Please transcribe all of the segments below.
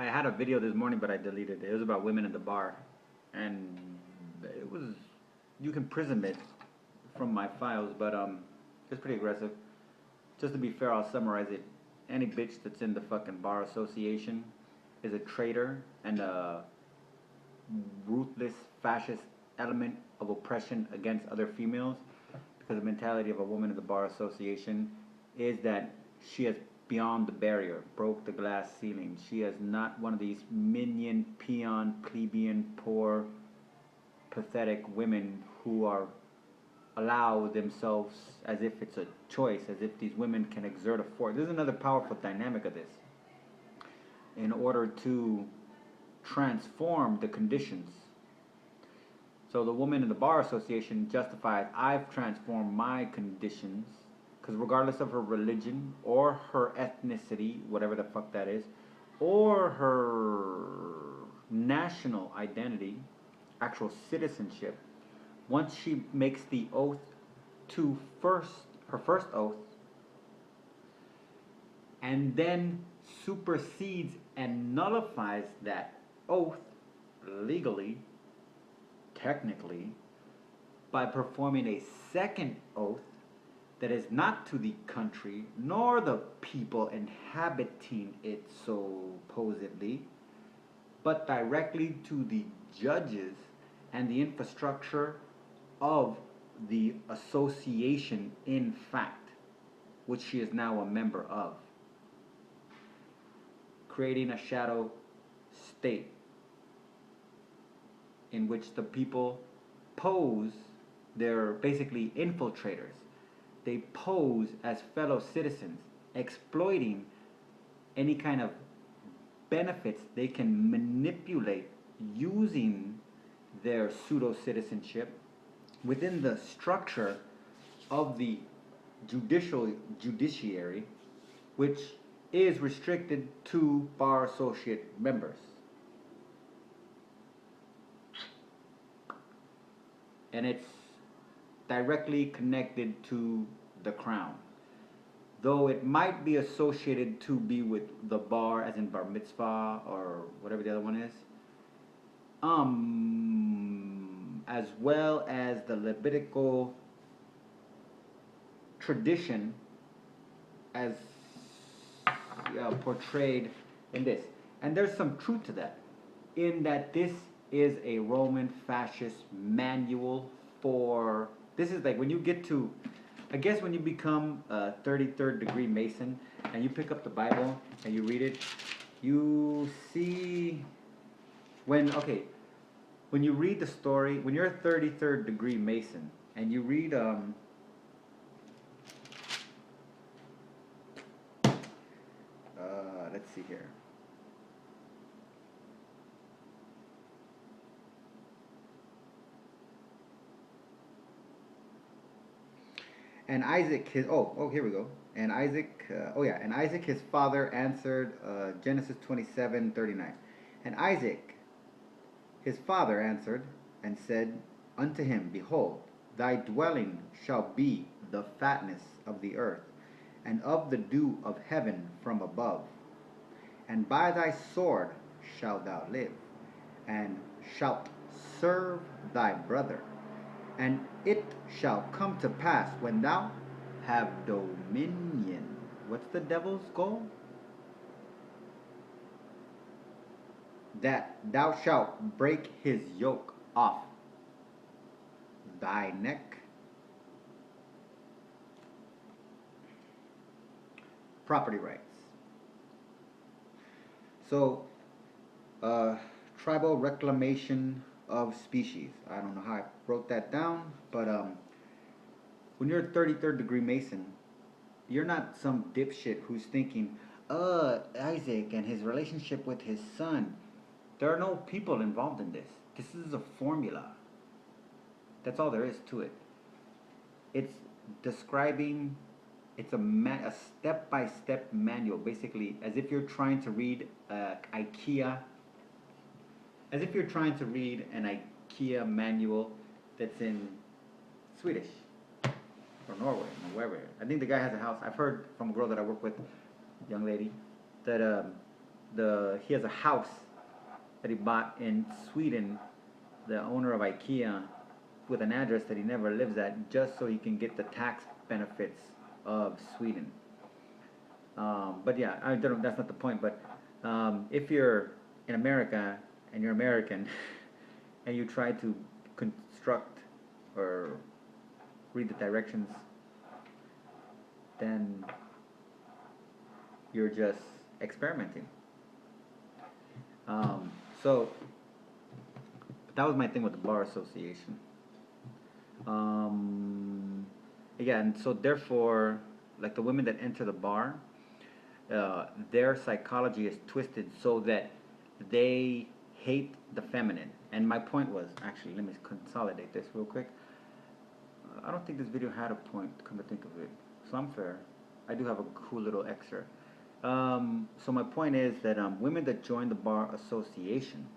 I had a video this morning, but I deleted it. It was about women in the bar, and it was you can prism it from my files, but it's pretty aggressive. Just to be fair, I'll summarize it. Any bitch that's in the fucking bar association is a traitor and a ruthless fascist element of oppression against other females, because the mentality of a woman in the bar association is that she has beyond the barrier, broke the glass ceiling. She is not one of these minion, peon, plebeian, poor, pathetic women who are allow themselves as if it's a choice, as if these women can exert a force. This is another powerful dynamic of this. In order to transform the conditions. So the woman in the bar association justifies, I've transformed my conditions, because regardless of her religion or her ethnicity, whatever the fuck that is, or her national identity, actual citizenship, once she makes the oath to her first oath, and then supersedes and nullifies that oath legally, technically, by performing a second oath that is not to the country nor the people inhabiting it supposedly, but directly to the judges and the infrastructure of the association in fact, which she is now a member of, creating a shadow state in which the people pose, they're basically infiltrators. They pose as fellow citizens, exploiting any kind of benefits they can manipulate using their pseudo citizenship within the structure of the judiciary, which is restricted to bar associate members. And it's directly connected to the crown. Though it might be associated to be with the bar, as in bar mitzvah or whatever the other one is, as well as the Levitical tradition as portrayed in this. And there's some truth to that, in that this is a Roman fascist manual for, this is like when you get to, I guess when you become a 33rd degree Mason and you pick up the Bible and you read it, you see when you read the story, when you're a 33rd degree Mason and you read let's see here. And Isaac, here we go. And Isaac, and Isaac, his father, answered, Genesis 27:39. And Isaac, his father, answered and said unto him, Behold, thy dwelling shall be the fatness of the earth, and of the dew of heaven from above. And by thy sword shalt thou live, and shalt serve thy brother. And it shall come to pass when thou have dominion. What's the devil's goal? That thou shalt break his yoke off thy neck. Property rights. So, tribal reclamation of species. I don't know how I wrote that down, but when you're a 33rd degree Mason, you're not some dipshit who's thinking, Isaac and his relationship with his son. There are no people involved in this. This is a formula. That's all there is to it. It's describing, it's a step-by-step manual, basically, as if you're trying to read IKEA, as if you're trying to read an IKEA manual that's in Swedish or Norway or wherever. I think the guy has a house. I've heard from a girl that I work with, young lady, that he has a house that he bought in Sweden, the owner of IKEA, with an address that he never lives at, just so he can get the tax benefits of Sweden. But yeah, I don't. That's not the point. But if you're in America and you're American, and you try to construct or read the directions, then you're just experimenting. So that was my thing with the bar association. Yeah, and so therefore, like the women that enter the bar, their psychology is twisted so that they hate the feminine. And my point was, actually, let me consolidate this real quick. I don't think this video had a point, come to think of it. So I'm fair. I do have a cool little excerpt. So my point is that women that join the bar association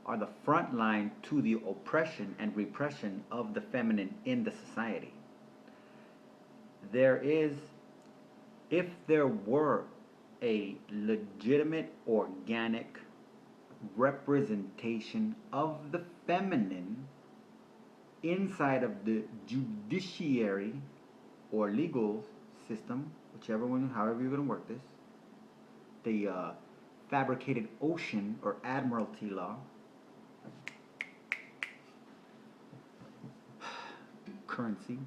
are the front line to the oppression and repression of the feminine in the society. If there were a legitimate, organic representation of the feminine inside of the judiciary or legal system, whichever one, however you're going to work this, the fabricated ocean or admiralty law, currency,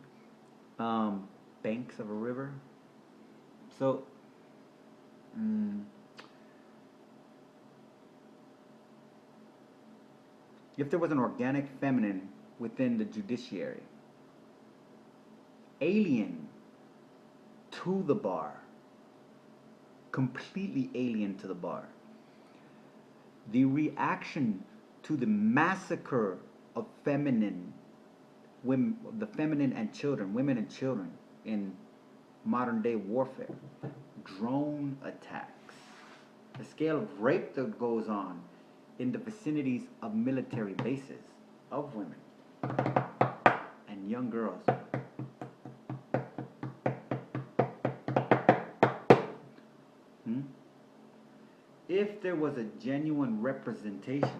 banks of a river. So, if there was an organic feminine within the judiciary, alien to the bar, completely alien to the bar, the reaction to the massacre of feminine women, the feminine and children, women and children in modern day warfare, drone attacks, the scale of rape that goes on in the vicinities of military bases of women and young girls. If there was a genuine representation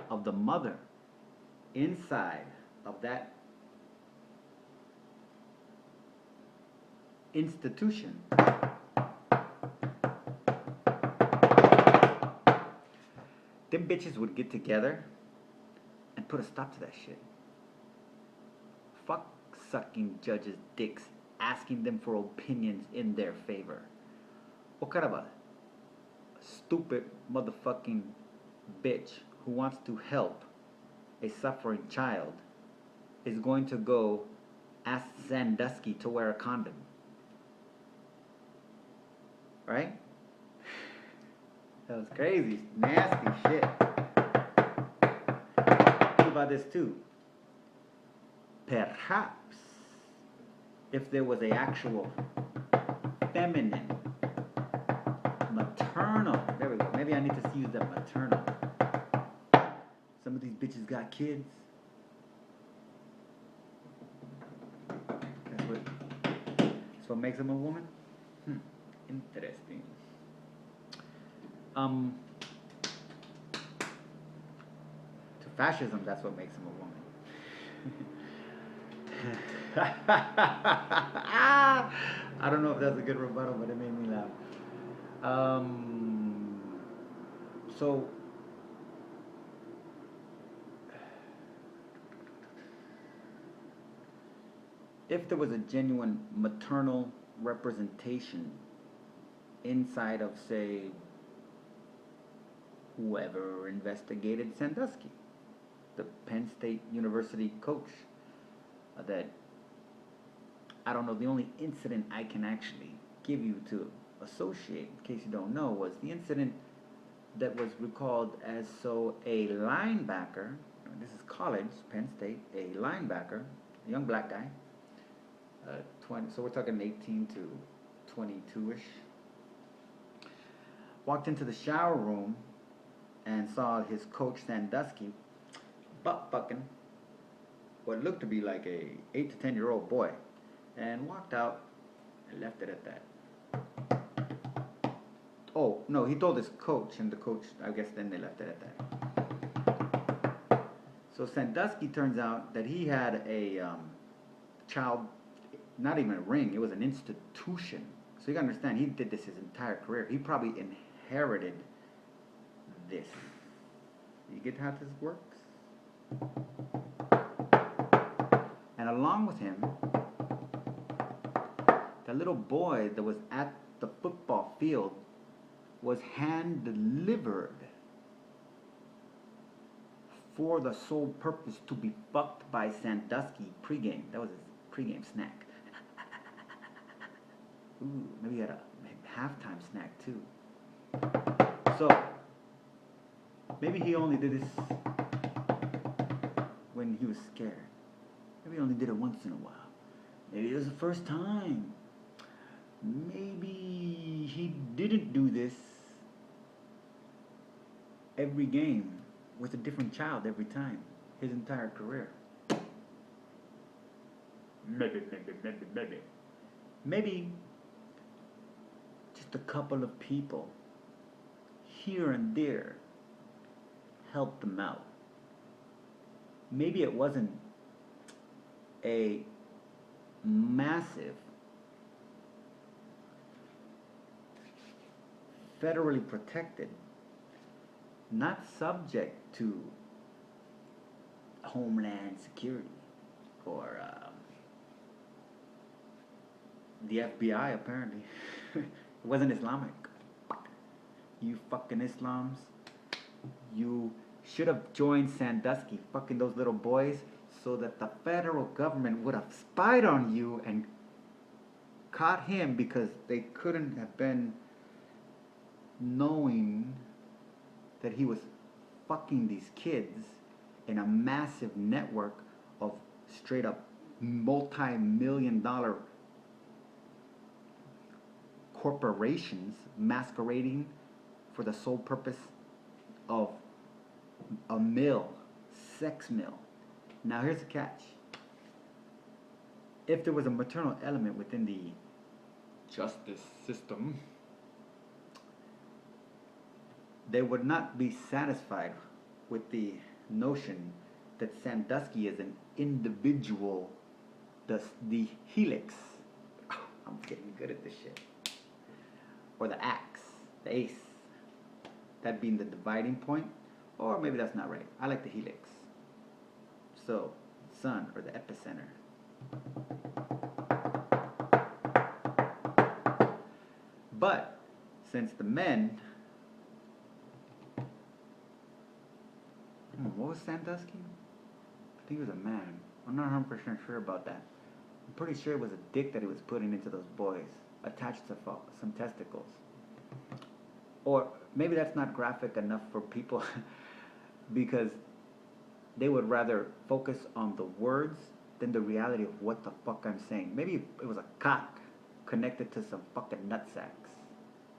of the mother inside of that institution, them bitches would get together and put a stop to that shit. Fuck sucking judges' dicks, asking them for opinions in their favor. What kind of a stupid motherfucking bitch who wants to help a suffering child is going to go ask Sandusky to wear a condom? Right? That was crazy, nasty shit. Think about this too. Perhaps if there was a actual feminine, maternal, there we go, maybe I need to use that maternal. Some of these bitches got kids. That's what makes them a woman? Interesting. To fascism, that's what makes him a woman. I don't know if that's a good rebuttal, but it made me laugh. So if there was a genuine maternal representation inside of, say, whoever investigated Sandusky, the Penn State University coach, that, I don't know, the only incident I can actually give you to associate, in case you don't know, was the incident that was recalled as so a linebacker, this is college, Penn State, a linebacker, a young black guy, 20, so we're talking 18 to 22-ish, walked into the shower room and saw his coach Sandusky butt fucking what looked to be like a 8 to 10-year-old boy, and walked out and left it at that. Oh, no, he told his coach, and the coach, I guess then they left it at that. So Sandusky turns out that he had a child, not even a ring, it was an institution. So you gotta understand, he did this his entire career. He probably inherited this. You get how this works? And along with him, the little boy that was at the football field was hand delivered for the sole purpose to be fucked by Sandusky pregame. That was his pregame snack. Ooh, maybe he had a halftime snack too. So, maybe he only did this when he was scared. Maybe he only did it once in a while. Maybe it was the first time. Maybe he didn't do this every game with a different child every time, his entire career. Maybe just a couple of people here and there helped him out. Maybe it wasn't a massive federally protected, not subject to Homeland Security or the FBI apparently. It wasn't Islamic. You fucking Islams. You should have joined Sandusky, fucking those little boys, so that the federal government would have spied on you and caught him, because they couldn't have been knowing that he was fucking these kids in a massive network of straight up multi-million-dollar corporations masquerading for the sole purpose of a mill, sex mill. Now here's the catch. If there was a maternal element within the justice system, they would not be satisfied with the notion that Sandusky is an individual, the helix. Oh, I'm getting good at this shit. Or the axe, the ace. That being the dividing point. Or maybe that's not right. I like the helix. So, sun, or the epicenter. But, since the men... what was Sandusky? I think he was a man. I'm not 100% sure about that. I'm pretty sure it was a dick that he was putting into those boys, attached to some testicles. Or maybe that's not graphic enough for people because they would rather focus on the words than the reality of what the fuck I'm saying. Maybe it was a cock connected to some fucking nutsacks,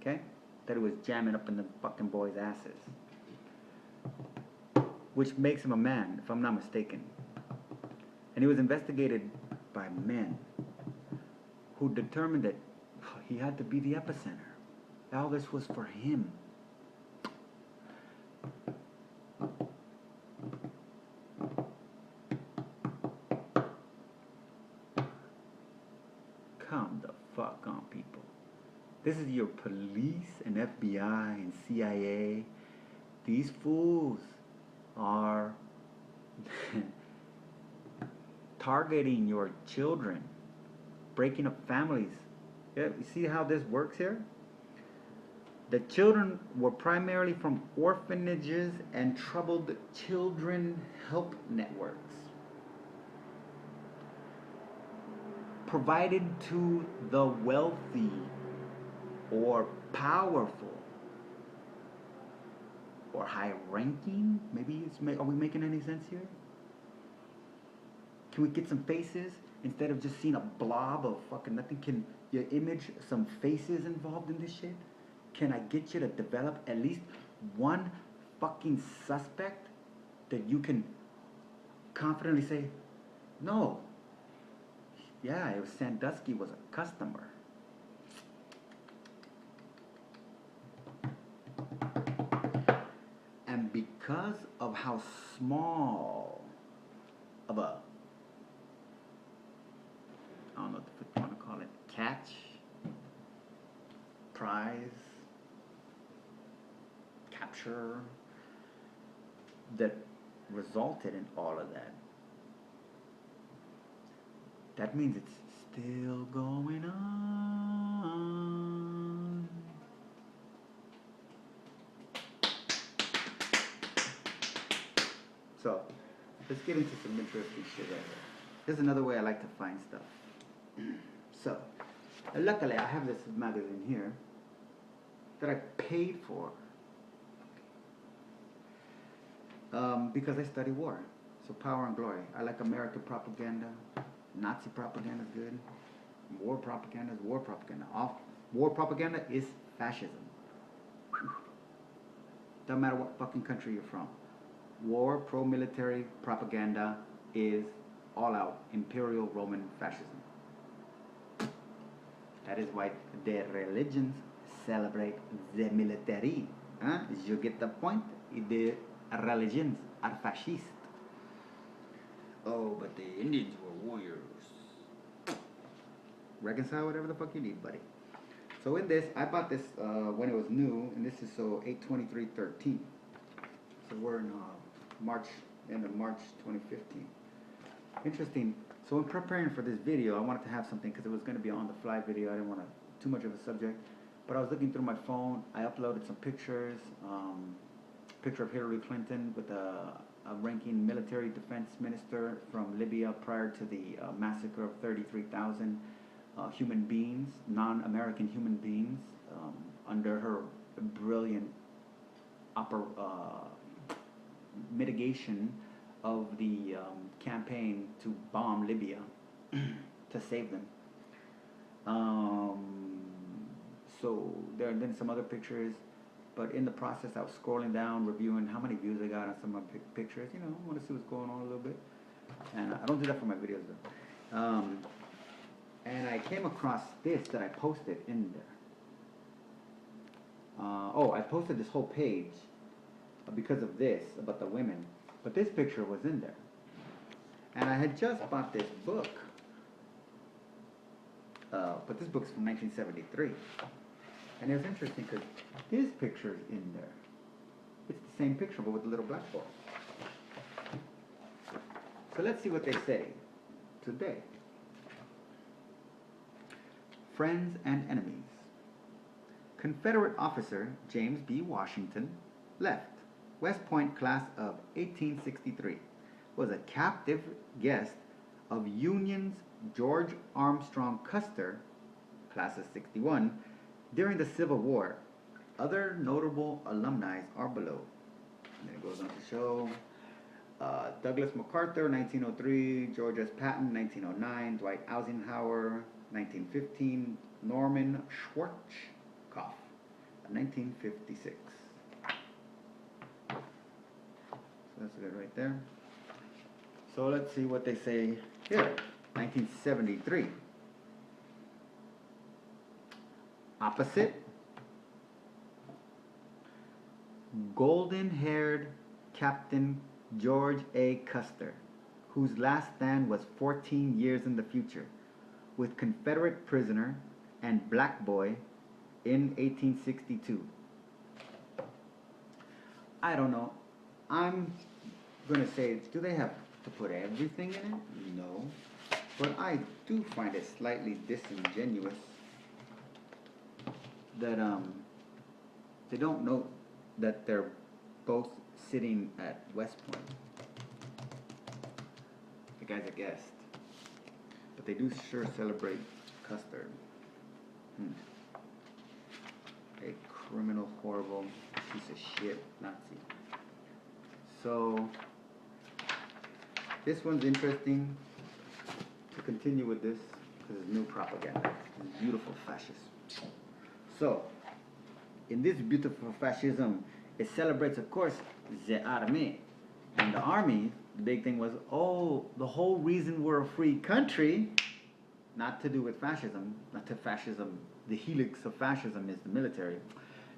okay? That it was jamming up in the fucking boys' asses. Which makes him a man, if I'm not mistaken. And he was investigated by men who determined that he had to be the epicenter. All this was for him. Come the fuck on, people. This is your police and FBI and CIA. These fools are targeting your children, breaking up families. Yeah, you see how this works here? The children were primarily from orphanages and troubled children help networks provided to the wealthy or powerful or high-ranking. Maybe are we making any sense here? Can we get some faces instead of just seeing a blob of fucking nothing? Can you image some faces involved in this shit? Can I get you to develop at least one fucking suspect that you can confidently say, no, yeah, it was Sandusky was a customer. because of how small of a, I don't know what you want to call it, catch, prize, capture, that resulted in all of that. That means it's still going on. So, let's get into some interesting shit right here. Here's another way I like to find stuff. So, luckily I have this magazine here that I paid for because I study war. So, Power and Glory. I like American propaganda. Nazi propaganda is good. War propaganda is war propaganda. War propaganda is fascism. Whew. Doesn't matter what fucking country you're from. War, pro-military propaganda is all-out Imperial Roman fascism. That is why the religions celebrate the military. Huh? You get the point? The religions are fascist. Oh, but the Indians were warriors. Reconcile whatever the fuck you need, buddy. So in this, I bought this when it was new, and this is so 8/23/13. So we're in end of March 2015. Interesting. So in preparing for this video, I wanted to have something because it was going to be on the fly video. I didn't want too much of a subject, but I was looking through my phone. I uploaded some pictures. Picture of Hillary Clinton with a ranking military defense minister from Libya prior to the massacre of 33,000 human beings, non-American human beings, under her brilliant mitigation of the campaign to bomb Libya to save them. So there are then some other pictures, but in the process I was scrolling down, reviewing how many views I got on some of my pictures. You know, I want to see what's going on a little bit. And I don't do that for my videos though. And I came across this that I posted in there. I posted this whole page because of this, about the women. But this picture was in there. And I had just bought this book. But this book's from 1973. And it was interesting because this picture's in there. It's the same picture but with a little black ball. So let's see what they say today. Friends and enemies. Confederate officer James B. Washington left. West Point class of 1863. Was a captive guest of Union's George Armstrong Custer, class of 61, during the Civil War. Other notable alumni are below. And then it goes on to show Douglas MacArthur, 1903, George S. Patton, 1909, Dwight Eisenhower, 1915, Norman Schwarzkopf, 1956. So that's good right there. So let's see what they say here. 1973. Opposite. Golden-haired Captain George A. Custer, whose last stand was 14 years in the future, with Confederate prisoner and black boy in 1862. I don't know. I'm going to say, do they have to put everything in it? No. But I do find it slightly disingenuous that they don't know that they're both sitting at West Point. The guy's a guest. But they do sure celebrate Custer. A criminal, horrible piece of shit Nazi. So this one's interesting. To continue with this, because it's new propaganda. It's beautiful fascism. So, in this beautiful fascism, it celebrates, of course, the army. And the army, the big thing was, the whole reason we're a free country, not to do with fascism, not to fascism, the helix of fascism is the military,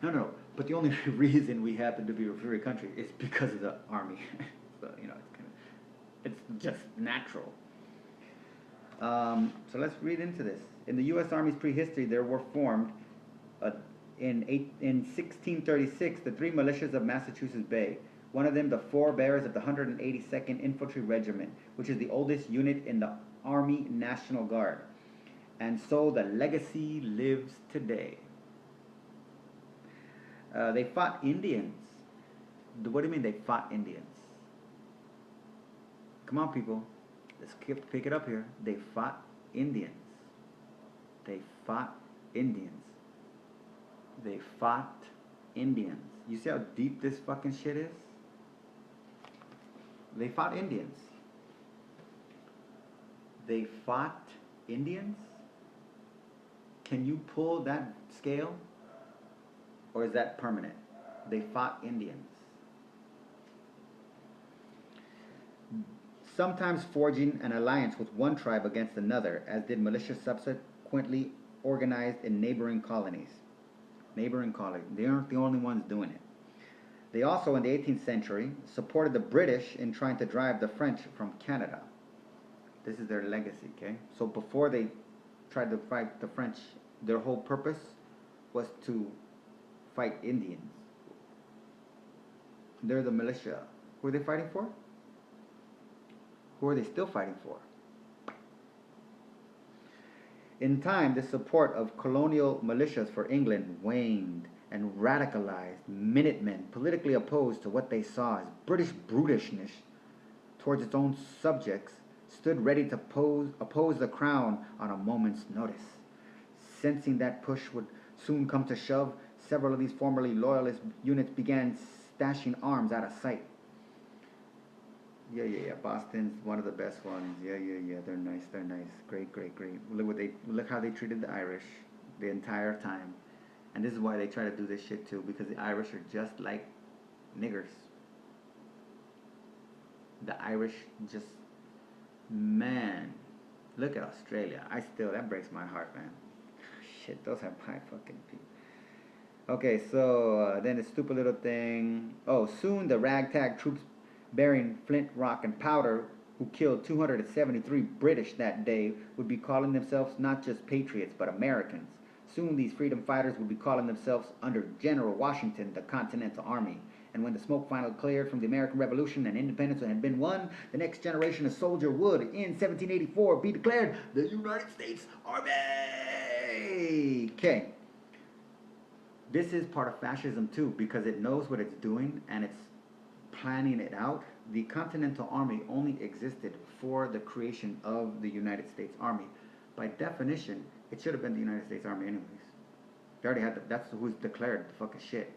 No. But the only reason we happen to be a free country is because of the army. So it's just natural. So let's read into this. In the U.S. Army's prehistory, there were formed uh, in 1636 the three militias of Massachusetts Bay. One of them, the forebears of the 182nd Infantry Regiment, which is the oldest unit in the Army National Guard. And so the legacy lives today. They fought Indians. What do you mean they fought Indians? Come on, people. Let's pick it up here. They fought Indians. They fought Indians. They fought Indians. You see how deep this fucking shit is? They fought Indians. They fought Indians? Can you pull that scale? Or is that permanent? They fought Indians. Sometimes forging an alliance with one tribe against another, as did militias subsequently organized in neighboring colonies. They aren't the only ones doing it. They also, in the 18th century, supported the British in trying to drive the French from Canada. This is their legacy, okay? So before they tried to fight the French, their whole purpose was to fight Indians. They're the militia. Who are they fighting for? Who are they still fighting for? In time, the support of colonial militias for England waned, and radicalized Minutemen, politically opposed to what they saw as British brutishness towards its own subjects, stood ready to oppose the crown on a moment's notice. Sensing that push would soon come to shove, several of these formerly loyalist units began stashing arms out of sight. Yeah. Boston's one of the best ones. Yeah. They're nice. Great. Look how they treated the Irish the entire time. And this is why they try to do this shit too, because the Irish are just like niggers. The Irish just, man, look at Australia. That breaks my heart, man. Shit, those are my fucking people. Okay, so then the stupid little thing. Oh, soon the ragtag troops bearing flint, rock, and powder, who killed 273 British that day, would be calling themselves not just patriots, but Americans. Soon these freedom fighters would be calling themselves, under General Washington, the Continental Army. And when the smoke finally cleared from the American Revolution and independence had been won, the next generation of soldier would, in 1784, be declared the United States Army. Okay. This is part of fascism too, because it knows what it's doing and it's planning it out. The Continental Army only existed for the creation of the United States Army. By definition, it should have been the United States Army anyways. They already had that's who's declared the fucking shit.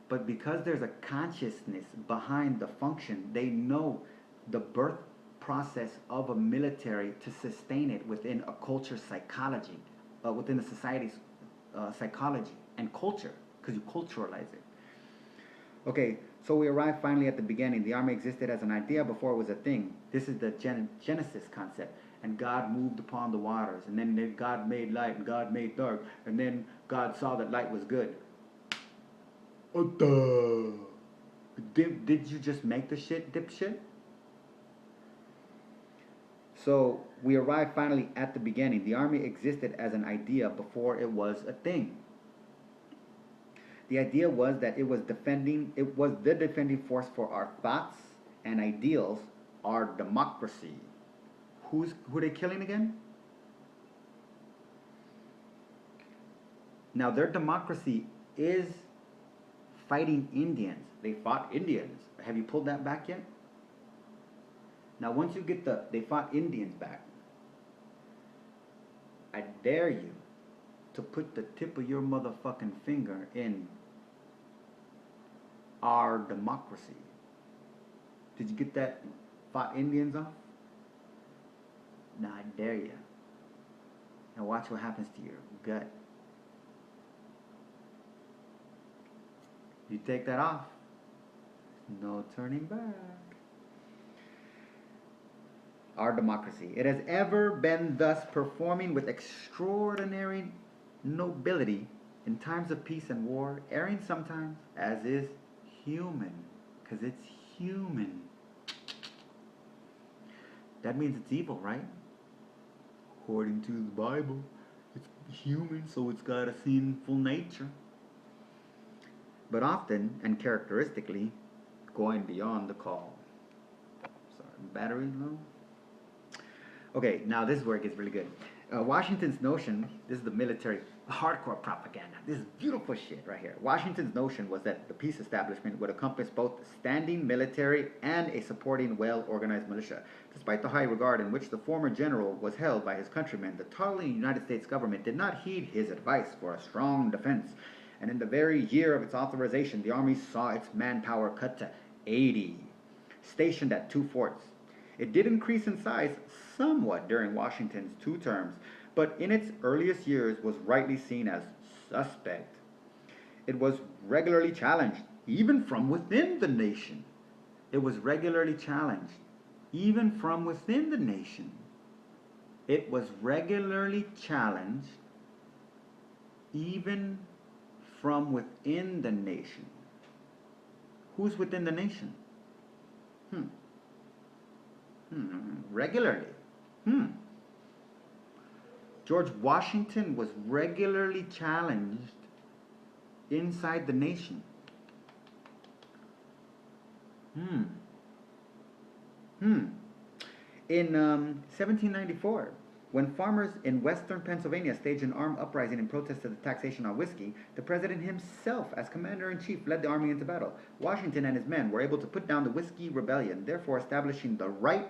But because there's a consciousness behind the function, they know the birth process of a military to sustain it within a culture psychology, within the society's psychology and culture, because you culturalize it. Okay, so we arrive finally at the beginning. The army existed as an idea before it was a thing. This is the Genesis concept. And God moved upon the waters. And then God made light and God made dark. And then God saw that light was good. Did you just make the shit, dipshit? So we arrive finally at the beginning. The army existed as an idea before it was a thing. The idea was that it was the defending force for our thoughts and ideals, our democracy. Who are they killing again? Now their democracy is fighting Indians. They fought Indians. Have you pulled that back yet? Now once you get they fought Indians back, I dare you to put the tip of your motherfucking finger in our democracy. Did you get that fought Indians off? Now I dare you. Now watch what happens to your gut. You take that off, no turning back. Our democracy. It has ever been thus performing with extraordinary nobility In times of peace and war, erring sometimes, as is human, because it's human. That means it's evil, right? According to the Bible, it's human, so it's got a sinful nature. But often, and characteristically, going beyond the call. Sorry, battery low? Okay, now this is where it gets really good. Washington's notion, this is the military hardcore propaganda. This is beautiful shit right here. Washington's notion was that the peace establishment would encompass both standing military and a supporting well-organized militia. Despite the high regard in which the former general was held by his countrymen, the tottering United States government did not heed his advice for a strong defense. And in the very year of its authorization, the Army saw its manpower cut to 80, stationed at 2 forts. It did increase in size somewhat during Washington's 2 terms, but in its earliest years was rightly seen as suspect. It was regularly challenged, even from within the nation. It was regularly challenged, even from within the nation. It was regularly challenged, even from within the nation. Who's within the nation? Regularly. George Washington was regularly challenged inside the nation. In 1794, when farmers in western Pennsylvania staged an armed uprising in protest to the taxation on whiskey, the president himself, as commander-in-chief, led the army into battle. Washington and his men were able to put down the Whiskey Rebellion, therefore establishing the right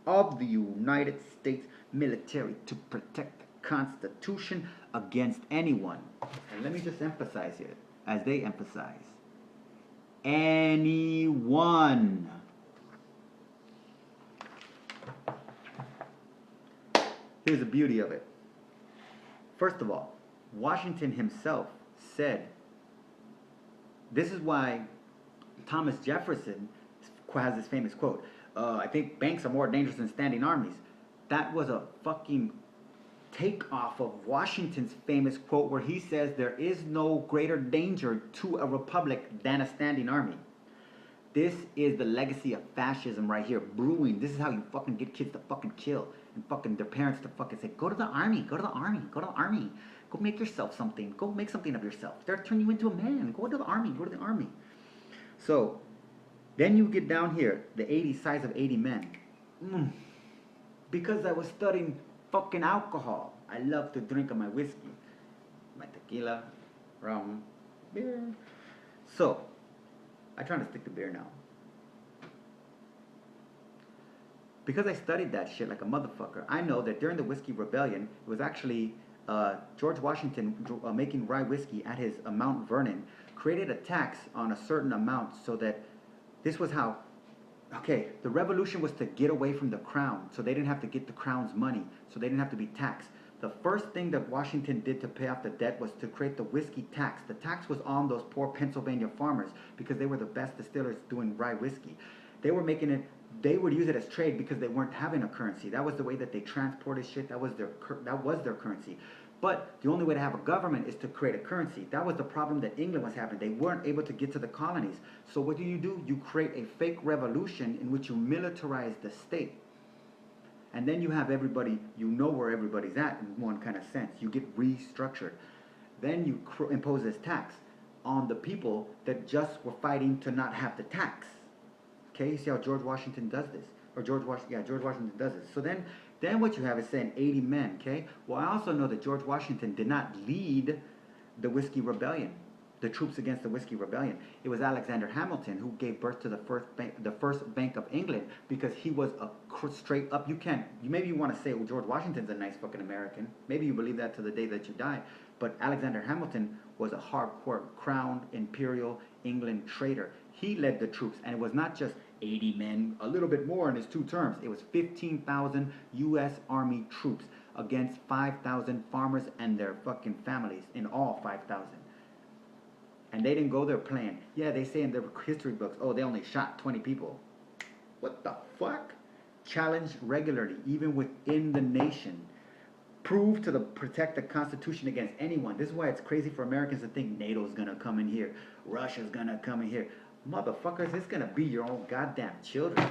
of the United States military to protect the Constitution against anyone. And let me just emphasize here, as they emphasize, anyone. Here's the beauty of it. First of all, Washington himself said, this is why Thomas Jefferson has this famous quote, I think banks are more dangerous than standing armies. That was a fucking takeoff of Washington's famous quote where he says there is no greater danger to a republic than a standing army. This is the legacy of fascism right here, brewing. This is how you fucking get kids to fucking kill and fucking their parents to fucking say, go to the army, go to the army, go to the army. Go make yourself something. Go make something of yourself. They'll turn you into a man. Go to the army, go to the army. So, then you get down here, the 80 size of 80 men. Because I was studying fucking alcohol. I love to drink my whiskey, my tequila, rum, beer. So, I try to stick to beer now. Because I studied that shit like a motherfucker, I know that during the Whiskey Rebellion, it was actually George Washington making rye whiskey at his Mount Vernon, created a tax on a certain amount so that this was how, okay, the revolution was to get away from the crown, so they didn't have to get the crown's money, so they didn't have to be taxed. The first thing that Washington did to pay off the debt was to create the whiskey tax. The tax was on those poor Pennsylvania farmers because they were the best distillers doing rye whiskey. They were making it, they would use it as trade because they weren't having a currency. That was the way that they transported shit. That was their currency. But the only way to have a government is to create a currency. That was the problem that England was having. They weren't able to get to the colonies. So what do? You create a fake revolution in which you militarize the state. And then you have everybody, you know where everybody's at in one kind of sense. You get restructured. Then you impose this tax on the people that just were fighting to not have the tax. Okay, you see how George Washington does this? Or George Washington does this. So then what you have is saying 80 men, okay? Well, I also know that George Washington did not lead the Whiskey Rebellion, the troops against the Whiskey Rebellion. It was Alexander Hamilton who gave birth to the first Bank of England because he was a straight up, maybe you want to say, well, George Washington's a nice fucking American. Maybe you believe that to the day that you die. But Alexander Hamilton was a hardcore crowned Imperial England traitor. He led the troops, and it was not just 80 men, a little bit more in his 2 terms. It was 15,000 U.S. Army troops against 5,000 farmers and their fucking families, in all 5,000. And they didn't go there playing. Yeah, they say in their history books, oh, they only shot 20 people. What the fuck? Challenged regularly, even within the nation. prove to protect the Constitution against anyone. This is why it's crazy for Americans to think NATO's gonna come in here, Russia's gonna come in here. Motherfuckers, it's gonna be your own goddamn children.